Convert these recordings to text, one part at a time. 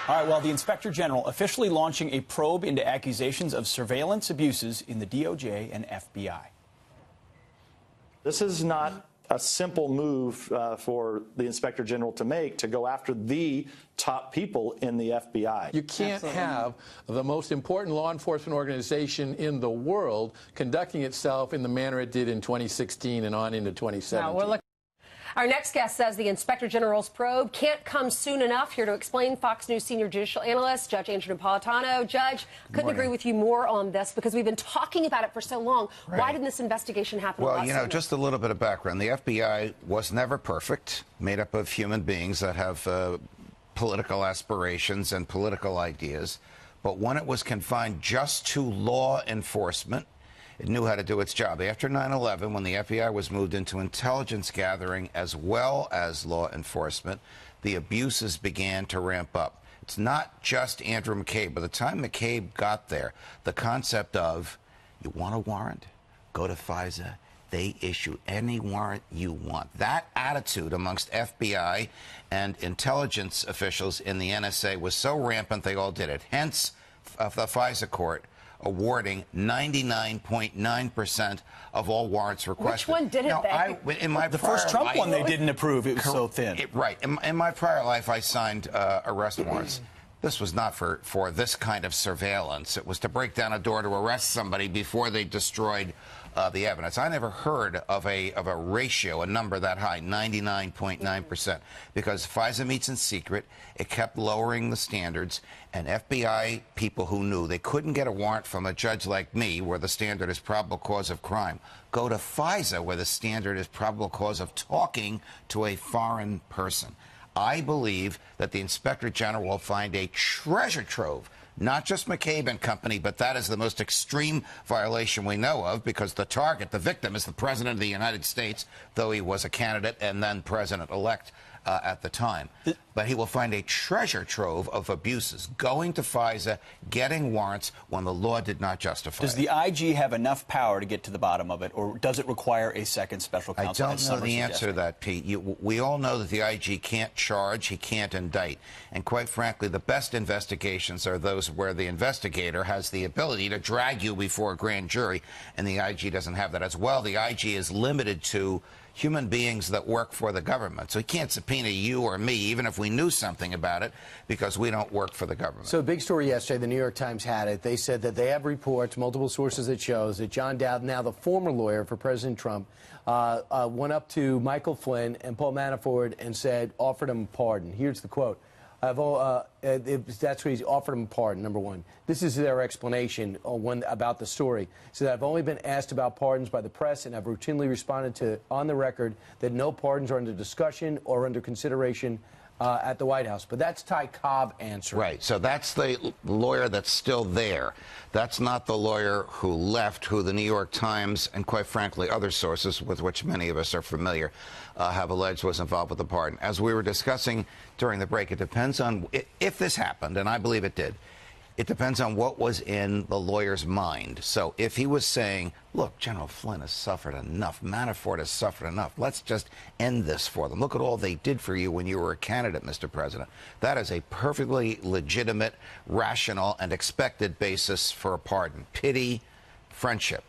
All right, well, the Inspector General officially launching a probe into accusations of surveillance abuses in the DOJ and FBI. This is not a simple move for the Inspector General to make, to go after the top people in the FBI. You can't have the most important law enforcement organization in the world conducting itself in the manner it did in 2016 and on into 2017. Our next guest says the Inspector General's probe can't come soon enough. Here to explain, Fox News senior judicial analyst, Judge Andrew Napolitano. Judge, couldn't agree with you more on this because we've been talking about it for so long. Right. Why didn't this investigation happen? Well, you know, just a little bit of background. The FBI was never perfect, made up of human beings that have political aspirations and political ideas. But when it was confined just to law enforcement, it knew how to do its job. After 9/11, when the FBI was moved into intelligence gathering as well as law enforcement, the abuses began to ramp up. It's not just Andrew McCabe. By the time McCabe got there, the concept of, you want a warrant? Go to FISA. They issue any warrant you want. That attitude amongst FBI and intelligence officials in the NSA was so rampant they all did it. Hence, the FISA court awarding 99.9% of all warrants requested. Which one did it in my the first Trump life, one they didn't approve. It was so thin. Right. In my prior life, I signed arrest warrants. This was not for this kind of surveillance. It was to break down a door to arrest somebody before they destroyed the evidence. I never heard of a ratio, a number that high, 99.9%, because FISA meets in secret. It kept lowering the standards, and FBI people who knew they couldn't get a warrant from a judge like me, where the standard is probable cause of crime, go to FISA, where the standard is probable cause of talking to a foreign person. I believe that the Inspector General will find a treasure trove, not just McCabe and company, but that is the most extreme violation we know of, because the target, the victim, is the President of the United States, though he was a candidate and then President-elect at the time. But he will find a treasure trove of abuses, going to FISA, getting warrants when the law did not justify it. Does the IG have enough power to get to the bottom of it, or does it require a second special counsel? I don't know the answer to that, Pete. We all know that the IG can't charge, he can't indict. And quite frankly, the best investigations are those where the investigator has the ability to drag you before a grand jury, and the IG doesn't have that as well. The IG is limited to human beings that work for the government. So he can't subpoena you or me, even if we knew something about it, because we don't work for the government. So, big story yesterday, the New York Times had it. They said that they have reports, multiple sources that shows that John Dowd, now the former lawyer for President Trump, went up to Michael Flynn and Paul Manafort and said, offered him a pardon. Here's the quote. That's what he's offered him a pardon, number one. This is their explanation about the story. So that I've only been asked about pardons by the press, and I've routinely responded to, on the record, that no pardons are under discussion or under consideration at the White House. But that's Ty Cobb answering. Right. So that's the lawyer that's still there. That's not the lawyer who left, who the New York Times and, quite frankly, other sources with which many of us are familiar have alleged was involved with the pardon. As we were discussing during the break, it depends on if this happened, and I believe it did. It depends on what was in the lawyer's mind. So if he was saying, look, General Flynn has suffered enough, Manafort has suffered enough, let's just end this for them. Look at all they did for you when you were a candidate, Mr. President. That is a perfectly legitimate, rational, and expected basis for a pardon. Pity, friendship.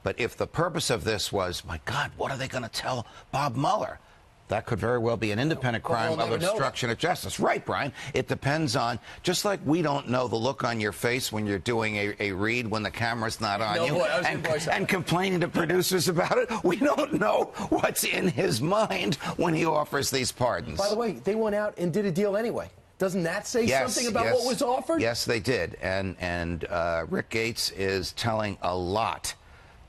But if the purpose of this was, my God, what are they going to tell Bob Mueller? That could very well be an independent crime of obstruction of justice. Right, Brian. It depends on, just like we don't know the look on your face when you're doing a read when the camera's not on you and complaining to producers about it, we don't know what's in his mind when he offers these pardons. By the way, they went out and did a deal anyway. Doesn't that say something about what was offered? Yes, they did. And Rick Gates is telling a lot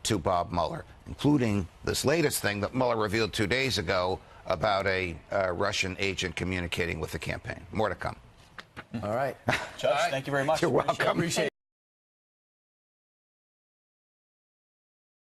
to Bob Mueller, including this latest thing that Mueller revealed 2 days ago about a Russian agent communicating with the campaign. More to come. All right. Judge, thank you very much. You're welcome. Appreciate it.